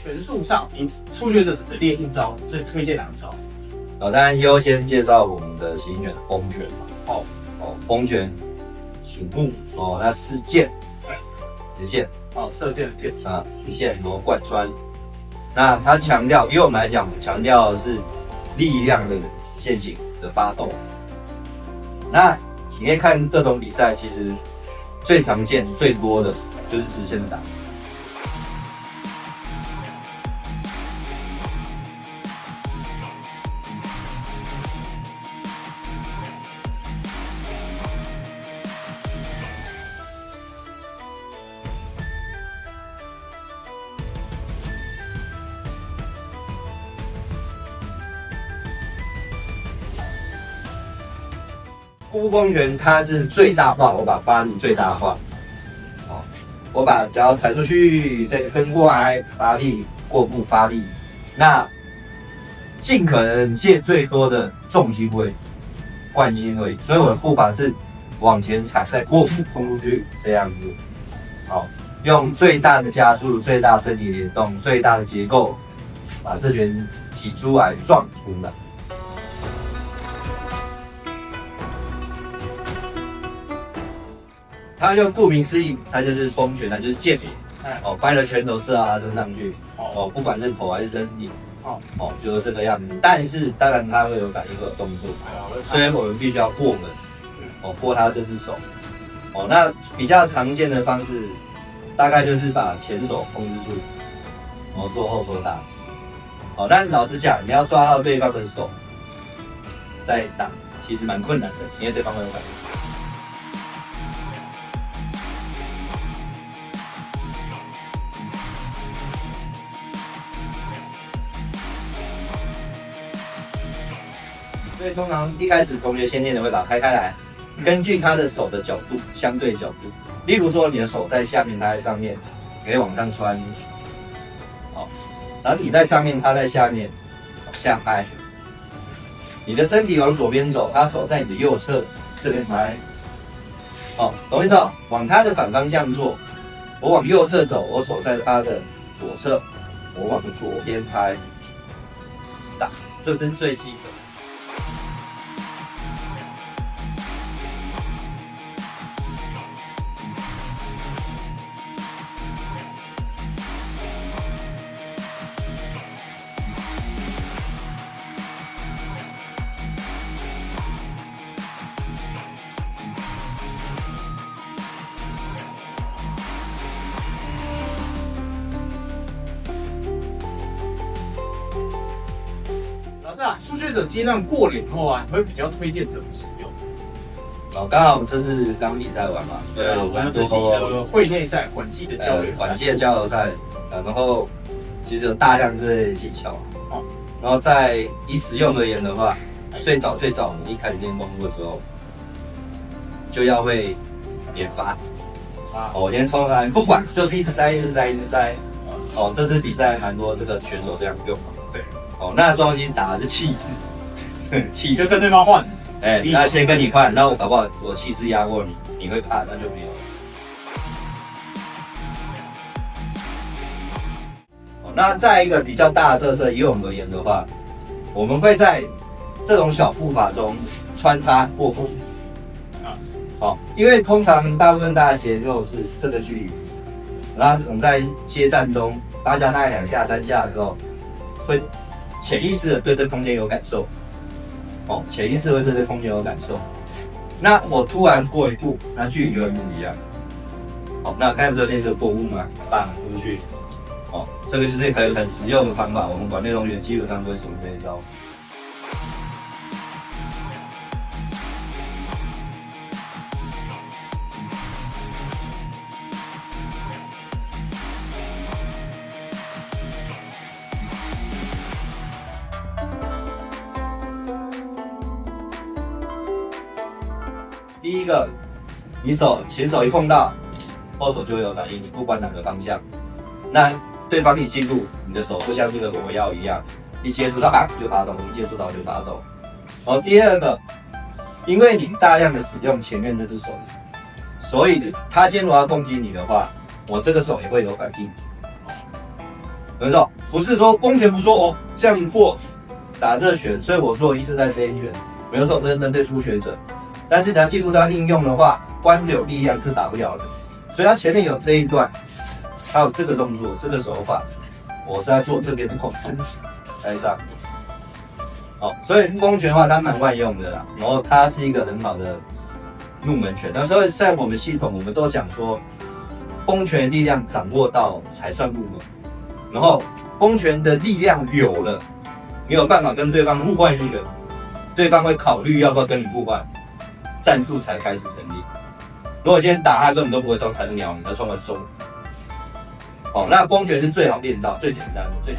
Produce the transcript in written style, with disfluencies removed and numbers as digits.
拳术上，你初学者只能练一招，最推荐哪招？当然优先介绍我们的习拳风拳嘛。风拳属木那是剑，直线射箭的箭直线然后贯穿。那它强调，以我们来讲，强调的是力量的直线型的发动。那你可以看各种比赛，其实最常见、最多的就是直线的打击。孤风拳它是最大化，我把发力最大化。我把脚踩出去，再跟过来发力，过步发力，那尽可能借最多的重心位、惯心位，所以我的步伐是往前踩，再过步冲出去这样子。用最大的加速、最大身体联动、最大的结构，把这拳挤出来、撞出来。它就顾名思义，它就是风拳，它就是剑柄。掰了拳头射到它身上去。不管是头还是身体。就是这个样子。但是当然它会有反应，会有动作。所以我们必须要过门。过它这只手。那比较常见的方式，大概就是把前手控制住，做后手打击。但老实讲，你要抓到对方的手再打，其实蛮困难的，因为对方会有反应。所以通常一开始同学先练的会把它开开来，根据他的手的角度，相对角度，例如说你的手在下面，他在上面，可以往上穿，然后你在上面，他在下面，往下拍，你的身体往左边走，他手在你的右侧这边拍，懂意思？往他的反方向做，我往右侧走，我手在他的左侧，我往左边拍，打，这是最基本。初学者阶段过了以后你会比较推荐怎么使用？刚好这是刚比赛完嘛，所以我们自己的会内赛、缓技的交流赛、缓技的交流赛，然后其实有大量这类技巧。然后在以使用而言的话，最早我们一开始练功夫的时候，就要会连发。我先冲上来，不管就是一直塞。这次比赛蛮多这个选手这样用。对。那重心打的是气势，气势就跟对方换。那先跟你换，那我搞不好我气势压过你，你会怕，那就没有了。那再一个比较大的特色，以我们而言的话，我们会在这种小步法中穿插过步。因为通常大部分大家节奏是这个距离，然后我们在接战中，大家大概2下3下的时候，会潜意识的对这空间有感受。潜意识会对这空间有感受。那我突然过一步，那距离就会不一样。那刚才不是练这个过步吗？棒出去。这个就是很实用的方法，我们管内同学基本上都会使用这一招。第一个，你前手一碰到，后手就会有反应，你不管哪个方向，那对方一进入，你的手就像这个火药一样，一接触到就发动，一接触到就发动。第二个，因为你大量的使用前面这只手，所以他今天如果要攻击你的话，我这个手也会有反应。有没有？不是说公权不说哦这样过打这拳，所以我说我意思在这一拳，没有错，这是针对初学者。但是你要记住，它应用的话，光有力量是打不了的。所以它前面有这一段，还有这个动作，这个手法，我是在做这边的控制，来上。好，所以公拳的话，它蛮万用的啦。然后它是一个很好的入门拳。那所以在我们系统，我们都讲说，公拳的力量掌握到才算入门。然后公拳的力量有了，你有办法跟对方互换一拳，对方会考虑要不要跟你互换，战术才开始成立。如果今天打他根本都不会动，他就鸟你，他冲了中。好，那公拳是最好练到、最简单的、最